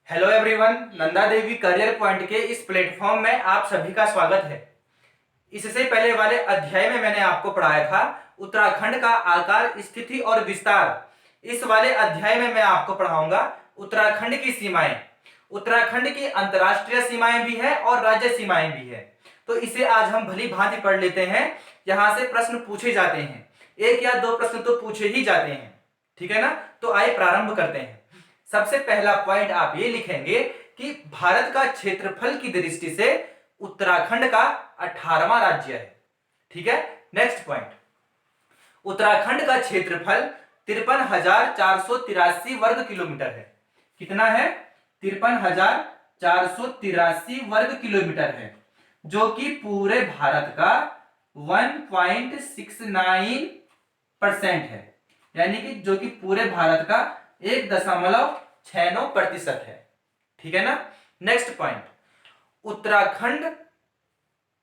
Hello everyone, Nanda Devi career point के इस platform में आप सभी का स्वागत है। इससे पहले वाले अध्याय में मैंने आपको पढ़ाया था उत्तराखंड का आकार, स्थिति और विस्तार। इस वाले अध्याय में मैं आपको पढ़ाऊंगा उत्तराखंड की सीमाएं। उत्तराखंड की अंतर्राष्ट्रीय सीमाएं भी है और राज्य सीमाएं भी है, तो इसे आज हम भली भांति पढ़ लेते हैं। यहां से प्रश्न पूछे जाते हैं, एक या दो प्रश्न तो पूछे ही जाते हैं, ठीक है ना। तो आइए प्रारंभ करते हैं। सबसे पहला पॉइंट आप ये लिखेंगे कि भारत का क्षेत्रफल की दृष्टि से उत्तराखंड का 18वां राज्य है, ठीक है। नेक्स्ट पॉइंट, उत्तराखंड का क्षेत्रफल 53,483 वर्ग किलोमीटर है। कितना है? 53,483 वर्ग किलोमीटर है, जो कि पूरे भारत का 1.69% है, यानी कि जो कि पूरे भारत का 1.69% है, ठीक है ना। नेक्स्ट पॉइंट, उत्तराखंड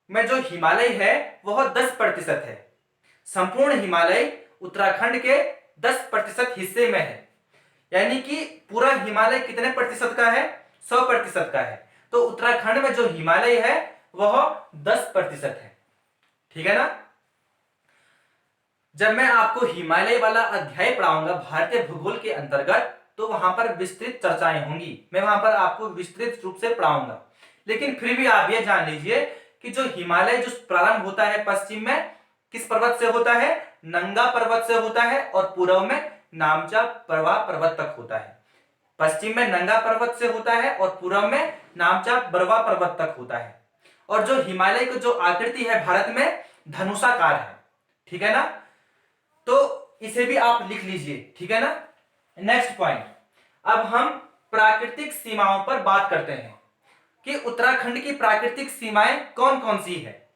में जो हिमालय है वह 10% है। संपूर्ण हिमालय उत्तराखंड के 10% हिस्से में है, यानी कि पूरा हिमालय कितने प्रतिशत का है? 100% का है। तो उत्तराखंड में जो हिमालय है वह 10% है, ठीक है ना। जब मैं आपको हिमालय वाला अध्याय पढ़ाऊंगा भारतीय भूगोल के अंतर्गत, तो वहां पर विस्तृत चर्चाएं होंगी, मैं वहां पर आपको विस्तृत रूप से पढ़ाऊंगा। लेकिन फिर भी आप यह जान लीजिए कि जो हिमालय जो प्रारंभ होता है पश्चिम में किस पर्वत से होता है? नंगा पर्वत से होता है, और पूर्व में नामचा बरवा पर्वत तक होता है। पश्चिम में नंगा पर्वत से होता है और पूर्व में नामचा बरवा पर्वत तक होता है। और जो हिमालय की जो आकृति है भारत में धनुषाकार है, ठीक है ना। तो इसे भी आप लिख लीजिए, ठीक है ना। नेक्स्ट पॉइंट, अब हम प्राकृतिक सीमाओं पर बात करते हैं कि उत्तराखंड की प्राकृतिक सीमाएं कौन कौन सी है।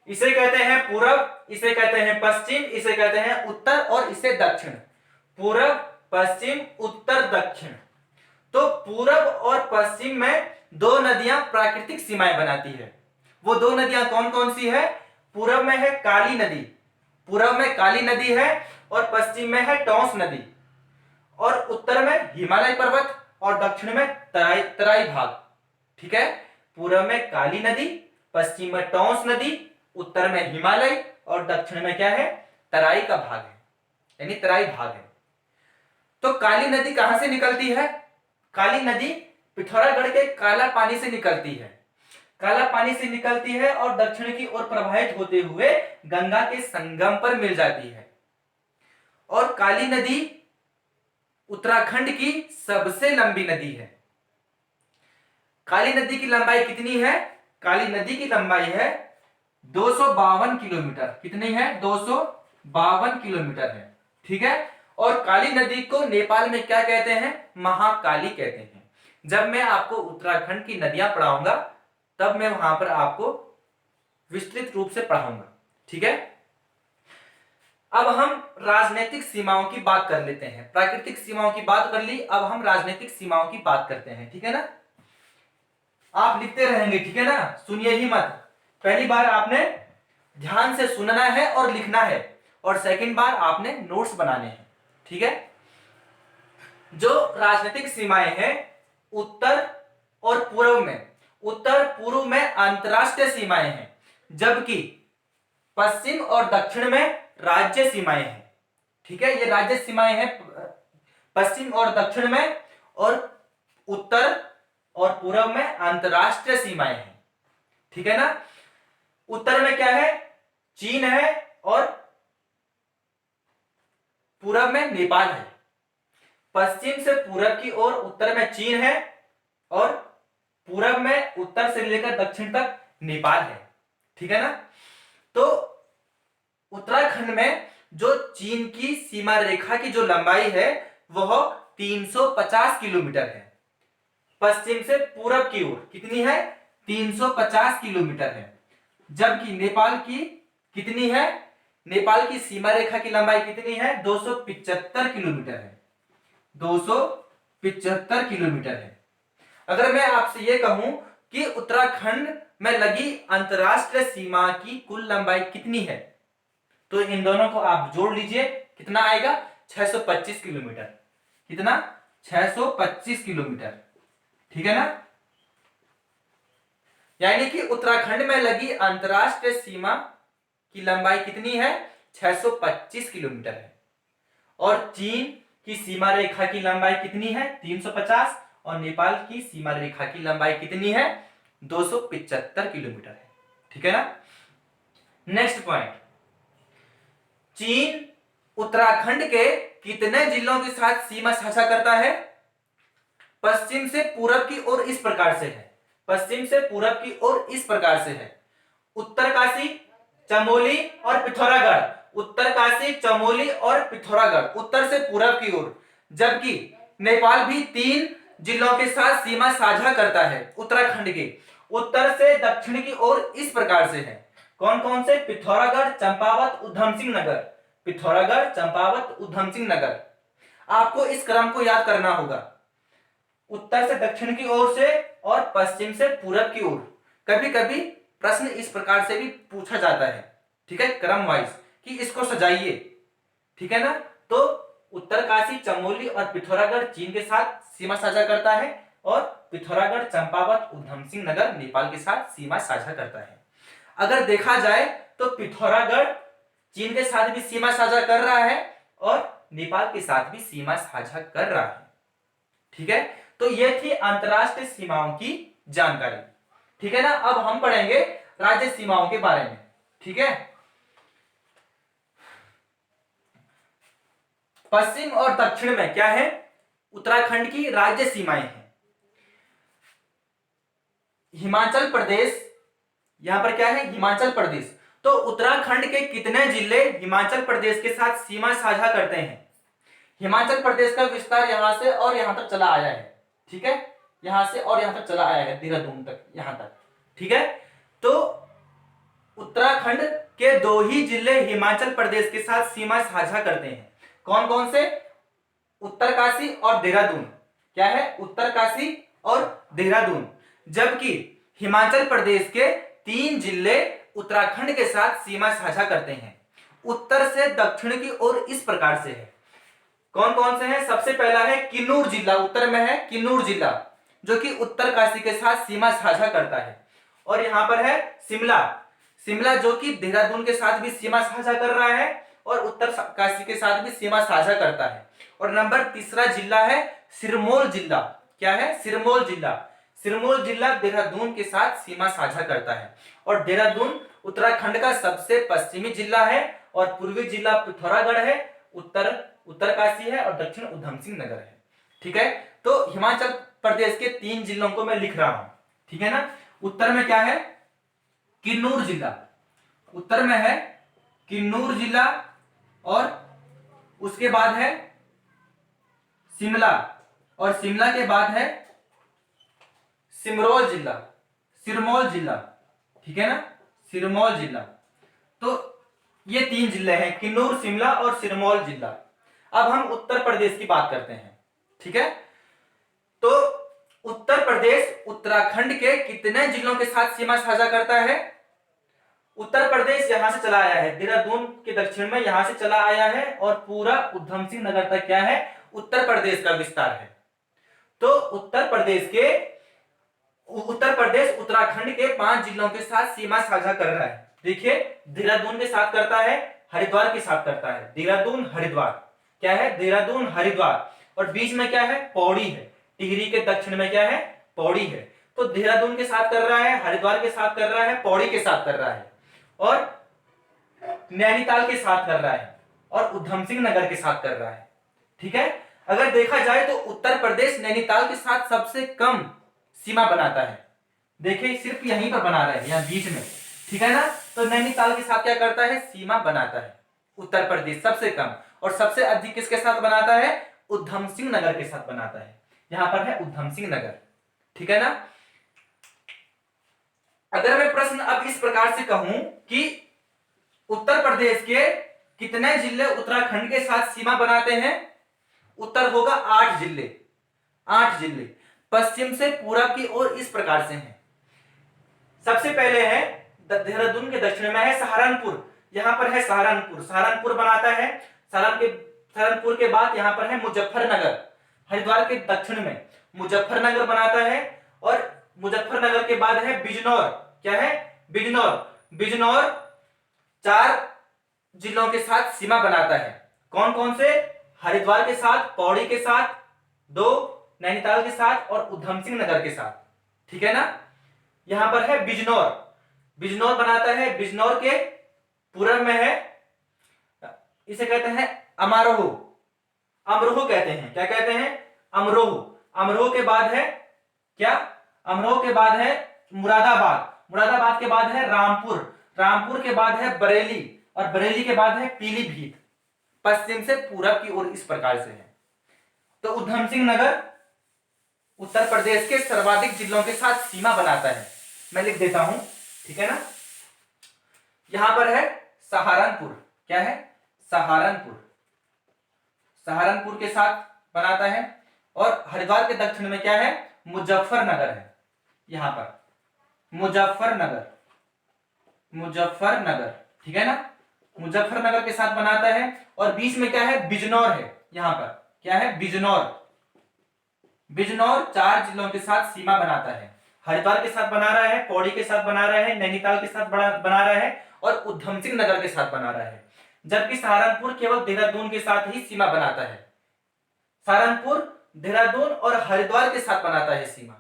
इसे कहते हैं पूरब, इसे कहते हैं पश्चिम, इसे कहते हैं उत्तर और इसे दक्षिण। पूरब, पश्चिम, उत्तर, दक्षिण। तो पूरब और पश्चिम में दो नदियां प्राकृतिक सीमाएं बनाती है। वो दो नदियां कौन कौन सी है? पूरब में है काली नदी, पूरब में काली नदी है, और पश्चिम में है टोंस नदी, और उत्तर में हिमालय पर्वत, और दक्षिण में तराई तराई भाग, ठीक है। पूरब में काली नदी, पश्चिम में टोंस नदी, उत्तर में हिमालय, और दक्षिण में क्या है? तराई का भाग है, यानी तराई भाग है। तो काली नदी कहां से निकलती है? काली नदी पिथौरागढ़ के काला पानी से निकलती है, काला पानी से निकलती है और दक्षिण की ओर प्रवाहित होते हुए गंगा के संगम पर मिल जाती है। और काली नदी उत्तराखंड की सबसे लंबी नदी है। काली नदी की लंबाई कितनी है? काली नदी की लंबाई है 252 किलोमीटर। कितनी है? 252 किलोमीटर है, ठीक है। और काली नदी को नेपाल में क्या कहते हैं? महाकाली कहते हैं। जब मैं आपको उत्तराखंड की नदियां पढ़ाऊंगा तब मैं वहां पर आपको विस्तृत रूप से पढ़ाऊंगा, ठीक है। अब हम राजनीतिक सीमाओं की बात कर लेते हैं। प्राकृतिक सीमाओं की बात कर ली, अब हम राजनीतिक सीमाओं की बात करते हैं, ठीक है ना। आप लिखते रहेंगे, ठीक है ना, सुनिए ही मत। पहली बार आपने ध्यान से सुनना है और लिखना है, और सेकंड बार आपने नोट्स बनाने हैं, ठीक है। जो राजनीतिक सीमाएं हैं उत्तर और पूर्व में, उत्तर पूर्व में अंतरराष्ट्रीय सीमाएं हैं, जबकि पश्चिम और दक्षिण में राज्य सीमाएं हैं, ठीक है। ये राज्य सीमाएं हैं पश्चिम और दक्षिण में, और उत्तर और पूर्व में अंतरराष्ट्रीय सीमाएं हैं, ठीक है ना। उत्तर में क्या है? चीन है, और पूर्व में नेपाल है। पश्चिम से पूरब की ओर उत्तर में चीन है, और पूरब में उत्तर से लेकर दक्षिण तक नेपाल है, ठीक है ना। तो उत्तराखंड में जो चीन की सीमा रेखा की जो लंबाई है वह 350 किलोमीटर है। पश्चिम से पूरब की ओर कितनी है? 350 किलोमीटर है। जबकि नेपाल की कितनी है? नेपाल की सीमा रेखा की लंबाई कितनी है? 275 किलोमीटर है, 275 किलोमीटर है। अगर मैं आपसे यह कहूं कि उत्तराखंड में लगी अंतरराष्ट्रीय सीमा की कुल लंबाई कितनी है, तो इन दोनों को आप जोड़ लीजिए, कितना आएगा? 625 किलोमीटर। कितना? 625 किलोमीटर। ठीक है ना? यानी कि उत्तराखंड में लगी अंतरराष्ट्रीय सीमा की लंबाई कितनी है? 625 किलोमीटर है। और चीन की सीमा रेखा की लंबाई कितनी है? 350। और नेपाल की सीमा रेखा की लंबाई कितनी है? 275 किलोमीटर है। ठीक है ना? नेक्स्ट पॉइंट, चीन उत्तराखंड के कितने जिलों के साथ सीमा साझा करता है? पश्चिम से पूरब की ओर इस प्रकार से है। पश्चिम से पूरब की ओर इस प्रकार से है। उत्तरकाशी, चमोली और पिथौरागढ़। उत्तरकाशी, चमोली और पिथौरागढ़ उत्तर से पूरब की ओर। जबकि नेपाल भी 3 जिलों के साथ सीमा साझा करता है उत्तराखंड के। उत्तर से दक्षिण की ओर इस प्रकार से है। कौन कौन से? पिथौरागढ़, चंपावत, उधम सिंह नगर। पिथौरागढ़, चंपावत, उधम सिंह नगर। आपको इस क्रम को याद करना होगा, उत्तर से दक्षिण की ओर से और पश्चिम से पूरब की ओर। कभी कभी प्रश्न इस प्रकार से भी पूछा जाता है, ठीक है, क्रम वाइज, कि इसको सजाइए। ठीक है ना? तो उत्तरकाशी, चमोली और पिथौरागढ़ चीन के साथ सीमा साझा करता है और पिथौरागढ़, चंपावत, उधम सिंह नगर नेपाल के साथ सीमा साझा करता है। अगर देखा जाए तो पिथौरागढ़ चीन के साथ भी सीमा साझा कर रहा है और नेपाल के साथ भी सीमा साझा कर रहा है। ठीक है? तो ये थी अंतरराष्ट्रीय सीमाओं की जानकारी। ठीक है ना? अब हम पढ़ेंगे राज्य सीमाओं के बारे में। ठीक है? पश्चिम और दक्षिण में क्या है? उत्तराखंड की राज्य सीमाएं हैं। हिमाचल प्रदेश, यहां पर क्या है? हिमाचल प्रदेश। तो उत्तराखंड के कितने जिले हिमाचल प्रदेश के साथ सीमा साझा करते हैं? हिमाचल प्रदेश का विस्तार यहां से और यहां तक चला आया है। ठीक है? यहां से और यहां तक चला आया है, देहरादून तक, यहां तक। ठीक है? तो उत्तराखंड के 2 ही जिले हिमाचल प्रदेश के साथ सीमा साझा करते हैं। कौन कौन से? उत्तरकाशी और देहरादून। क्या है? उत्तरकाशी और देहरादून। जबकि हिमाचल प्रदेश के 3 जिले उत्तराखंड के साथ सीमा साझा करते हैं। उत्तर से दक्षिण की ओर इस प्रकार से है। कौन कौन से हैं? सबसे पहला है किन्नूर जिला, उत्तर में है किन्नूर जिला, जो कि उत्तरकाशी के साथ सीमा साझा करता है। और यहां पर है शिमला, शिमला जो कि देहरादून के साथ भी सीमा साझा कर रहा है और उत्तरकाशी के साथ भी सीमा साझा करता है। और नंबर 3 जिला है सिरमौर जिला। क्या है? सिरमौर जिला। सिरमौर जिला देहरादून के साथ सीमा साझा करता है। और देहरादून उत्तराखंड का सबसे पश्चिमी जिला है और पूर्वी जिला पिथौरागढ़ है, उत्तरकाशी है और दक्षिण उधम सिंह नगर है। ठीक है? तो हिमाचल प्रदेश के 3 जिलों को मैं लिख रहा हूं। ठीक है ना? उत्तर में क्या है? किन्नूर जिला। उत्तर में है किन्नूर जिला और उसके बाद है शिमला और शिमला के बाद है सिमरोल जिला, सिरमौर जिला। ठीक है ना? सिरमौर जिला। तो ये 3 जिले हैं, किन्नूर, शिमला और सिरमौर जिला। अब हम उत्तर प्रदेश की बात करते हैं। ठीक है? तो उत्तर प्रदेश उत्तराखंड के कितने जिलों के साथ सीमा साझा करता है? उत्तर प्रदेश यहां से चला आया है, देहरादून के दक्षिण में यहां से चला आया है और पूरा उधम सिंह नगर तक क्या है? उत्तर प्रदेश का विस्तार है। तो उत्तर प्रदेश उत्तराखंड के 5 जिलों के साथ सीमा साझा कर रहा है। देखिए, देहरादून के साथ करता है, हरिद्वार के साथ करता है। देहरादून, हरिद्वार। क्या है? देहरादून, हरिद्वार। और बीच में क्या है? पौड़ी है। टिहरी के दक्षिण में क्या है? पौड़ी है। तो देहरादून के साथ कर रहा है, हरिद्वार के साथ कर रहा है, पौड़ी के साथ कर रहा है और नैनीताल के साथ कर रहा है और उधम सिंह नगर के साथ कर रहा है। ठीक है? अगर देखा जाए तो उत्तर प्रदेश नैनीताल के साथ सबसे कम सीमा बनाता है। देखिए, सिर्फ यहीं पर बना रहा है, यहां बीच में। ठीक है ना? तो नैनीताल के साथ क्या करता है? सीमा बनाता है उत्तर प्रदेश सबसे कम। और सबसे अधिक किसके साथ बनाता है? उधम सिंह नगर के साथ बनाता है। यहां पर है उधम सिंह नगर। ठीक है ना? अगर मैं प्रश्न अब इस प्रकार से कहूं कि उत्तर प्रदेश के कितने जिले उत्तराखंड के साथ सीमा बनाते हैं? उत्तर होगा 8 जिले। 8 जिले पश्चिम से पूरब की ओर इस प्रकार से हैं। सबसे पहले है देहरादून के दक्षिण में है सहारनपुर। यहाँ पर है सहारनपुर, सहारनपुर बनाता है। सहारनपुर के बाद यहाँ पर है मुजफ्फरनगर, हरिद्वार के दक्षिण में मुजफ्फरनगर बनाता है। और मुजफ्फरनगर के बाद है बिजनौर, क्या है, बिजनौर। बिजनौर 4 जिलों के साथ सीमा बनाता है। कौन कौन से? हरिद्वार के साथ, पौड़ी के साथ, 2 नैनीताल के साथ और उधम सिंह नगर के साथ, ठीक है ना। यहां पर है बिजनौर, बिजनौर बनाता है। बिजनौर के पूर्व में है, इसे कहते हैं अमरोह, अमरोह कहते हैं, क्या कहते हैं, अमरोह। अमरोह के बाद है क्या, अमरोह के बाद है मुरादाबाद, मुरादाबाद के बाद है रामपुर, रामपुर के बाद है बरेली और बरेली के बाद है पीलीभीत। पश्चिम से पूरब की ओर इस प्रकार से है। तो उधम सिंह नगर उत्तर प्रदेश के सर्वाधिक जिलों के साथ सीमा बनाता है। मैं लिख देता हूं, ठीक है ना। यहां पर है सहारनपुर, क्या है, सहारनपुर, सहारनपुर के साथ बनाता है। और हरिद्वार के दक्षिण में क्या है, मुजफ्फरनगर है। यहां पर मुजफ्फरनगर, मुजफ्फरनगर, ठीक है ना, मुजफ्फरनगर के साथ बनाता है। और बीच में क्या है, बिजनौर है। यहां पर क्या है, बिजनौर, बिजनौर 4 जिलों के साथ सीमा बनाता है। हरिद्वार के साथ बना रहा है, पौड़ी के साथ बना रहा है, नैनीताल के साथ बना रहा है और उधम सिंह नगर के साथ बना रहा है। जबकि सहारनपुर केवल देहरादून के साथ ही सीमा बनाता है। सहारनपुर देहरादून और हरिद्वार के साथ बनाता है सीमा,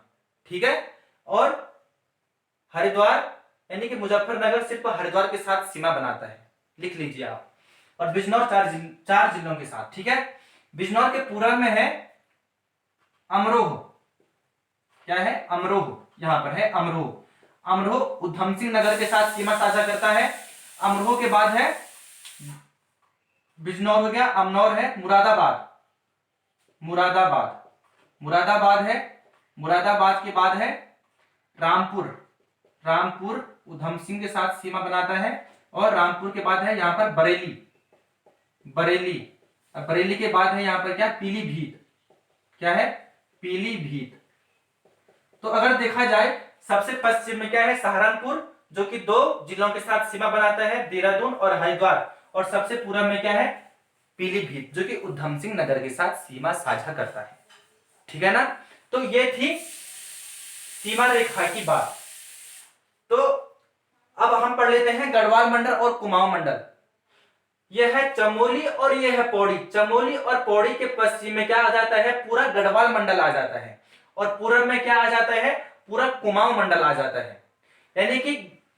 ठीक है। और हरिद्वार यानी कि मुजफ्फरनगर सिर्फ हरिद्वार के साथ सीमा बनाता है, लिख लीजिए आप। और बिजनौर 4 जिलों के साथ, ठीक है। बिजनौर के पूर्व में है अमरोह, क्या है, अमरोह, यहां पर है अमरोह। अमरोह उधम सिंह नगर के साथ सीमा साझा करता है। अमरोह के बाद है बिजनौर हो गया, अमनौर है, मुरादाबाद, मुरादाबाद, मुरादाबाद है। मुरादाबाद के बाद है रामपुर, रामपुर उधम सिंह के साथ सीमा बनाता है। और रामपुर के बाद है यहां पर बरेली, बरेली। अब बरेली के बाद है यहां पर क्या, पीलीभीत, क्या है, पीलीभीत। तो अगर देखा जाए सबसे पश्चिम में क्या है, सहारनपुर, जो कि 2 जिलों के साथ सीमा बनाता है, देहरादून और हरिद्वार। और सबसे पूर्व में क्या है, पीलीभीत, जो कि उधम सिंह नगर के साथ सीमा साझा करता है, ठीक है ना। तो ये थी सीमा रेखा की बात। तो अब हम पढ़ लेते हैं गढ़वाल मंडल और कुमाऊं मंडल। यह है चमोली और यह है पौड़ी। चमोली और पौड़ी के पश्चिम में क्या आ जाता है, पूरा गढ़वाल मंडल आ जाता है। और पूर्व में क्या आ जाता है, पूरा कुमाऊं मंडल आ जाता है। यानी कि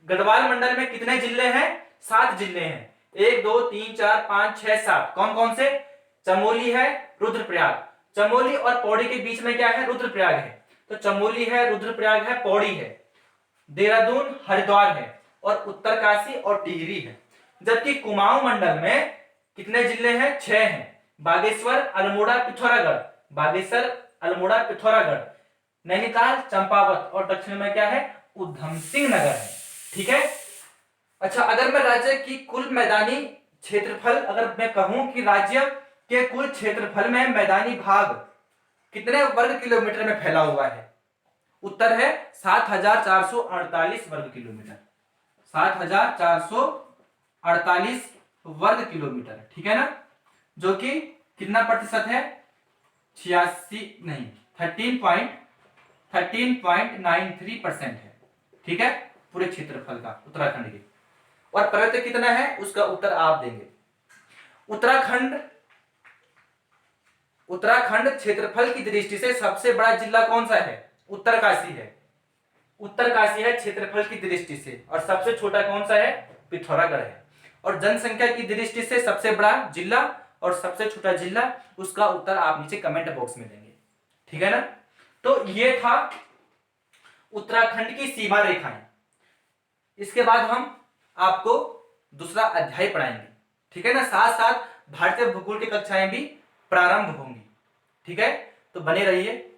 गढ़वाल मंडल में कितने जिले हैं, 7 जिले हैं। 1 2 3 4 5 6 7। कौन कौन से, चमोली है, रुद्रप्रयाग। चमोली और पौड़ी के बीच में क्या है, रुद्रप्रयाग है। तो चमोली है, रुद्रप्रयाग है, पौड़ी है, देहरादून, हरिद्वार है और उत्तरकाशी और टिहरी है। जबकि कुमाऊं मंडल में कितने जिले हैं, 6 हैं। बागेश्वर, अल्मोड़ा, पिथौरागढ़, बागेश्वर, अल्मोड़ा, पिथौरागढ़, नैनीताल, चंपावत और दक्षिण में क्या है, उधम सिंह नगर है, ठीक है। अच्छा, अगर मैं राज्य की कुल मैदानी क्षेत्रफल, अगर मैं कहूं कि राज्य के कुल क्षेत्रफल में मैदानी भाग कितने वर्ग किलोमीटर में फैला हुआ है, उत्तर है 7448 वर्ग किलोमीटर, 7448 वर्ग किलोमीटर, ठीक है ना। जो कि कितना प्रतिशत है, 13.93% है, ठीक है, पूरे क्षेत्रफल का उत्तराखंड के। और पर्वत कितना है, उसका उत्तर आप देंगे। उत्तराखंड क्षेत्रफल की दृष्टि से सबसे बड़ा जिला कौन सा है, उत्तरकाशी है। उत्तरकाशी है क्षेत्रफल की दृष्टि से। और सबसे छोटा कौन सा है, पिथौरागढ़ है। और जनसंख्या की दृष्टि से सबसे बड़ा जिला और सबसे छोटा जिला, उसका उत्तर आप नीचे कमेंट बॉक्स में देंगे, ठीक है ना। तो ये था उत्तराखंड की सीमा रेखाएं। इसके बाद हम आपको दूसरा अध्याय पढ़ाएंगे, ठीक है ना। साथ साथ भारतीय भूगोल की कक्षाएं भी प्रारंभ होंगी, ठीक है। तो बने रहिए।